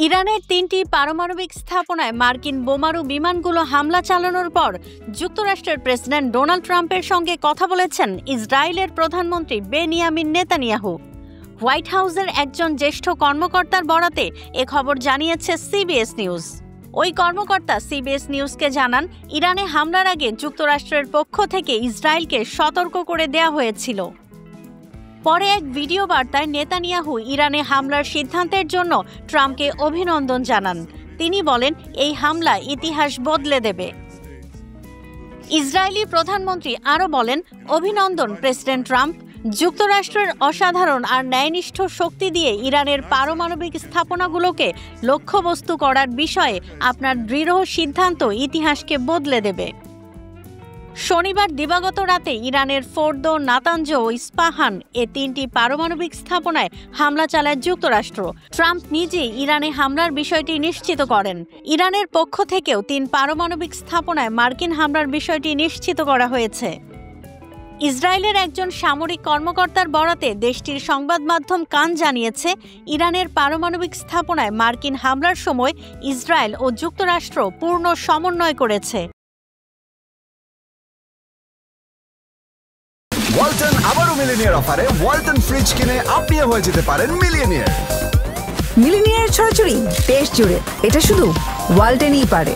ইরানের ৩টি পারমাণবিক স্থাপনায় মার্কিন বোমারু বিমানগুলো হামলা চালানোর পর যুক্তরাষ্ট্রের প্রেসিডেন্ট ডোনাল্ড ট্রাম্পের সঙ্গে কথা বলেছেন ইসরায়েলের প্রধানমন্ত্রী বেনিয়ামিন নেতানিয়াহু। হোয়াইট হাউসের একজন জ্যেষ্ঠ কর্মকর্তার বরাতে এ খবর জানিয়েছে সিবিএস নিউজ। ওই কর্মকর্তা সিবিএস নিউজকে জানান, ইরানে হামলার আগে যুক্তরাষ্ট্রের পক্ষ থেকে ইসরায়েলকে সতর্ক করে দেওয়া হয়েছিল। পরে এক ভিডিও বার্তায় নেতানিয়াহু ইরানে হামলার সিদ্ধান্তের জন্য ট্রাম্পকে অভিনন্দন জানান। তিনি বলেন, এই হামলা ইতিহাস বদলে দেবে। ইসরায়েলি প্রধানমন্ত্রী আরও বলেন, অভিনন্দন প্রেসিডেন্ট ট্রাম্প। যুক্তরাষ্ট্রের অসাধারণ আর ন্যায়নিষ্ঠ শক্তি দিয়ে ইরানের পারমাণবিক স্থাপনাগুলোকে লক্ষ্যবস্তু করার বিষয়ে আপনার দৃঢ় সিদ্ধান্ত ইতিহাসকে বদলে দেবে। শনিবার দিবাগত রাতে ইরানের ফোর্দো, নাতাঞ্জ ও ইস্পাহান এ ৩টি পারমাণবিক স্থাপনায় হামলা চালায় যুক্তরাষ্ট্র। ট্রাম্প নিজেই ইরানে হামলার বিষয়টি নিশ্চিত করেন। ইরানের পক্ষ থেকেও ৩ পারমাণবিক স্থাপনায় মার্কিন হামলার বিষয়টি নিশ্চিত করা হয়েছে। ইসরায়েলের একজন সামরিক কর্মকর্তার বরাতে দেশটির সংবাদ মাধ্যম কান জানিয়েছে, ইরানের পারমাণবিক স্থাপনায় মার্কিন হামলার সময় ইসরায়েল ও যুক্তরাষ্ট্র পূর্ণ সমন্বয় করেছে। ওয়ালটন আবারও মিলিনিয়ার অফারে ওয়ালটন ফ্রিজ কিনে আপনিও হয়ে যেতে পারেন মিলিয়নিয়ার। মিলিনিয়ার ছড়াছড়ি দেশ জুড়ে, এটা শুধু ওয়ালটনই পারে।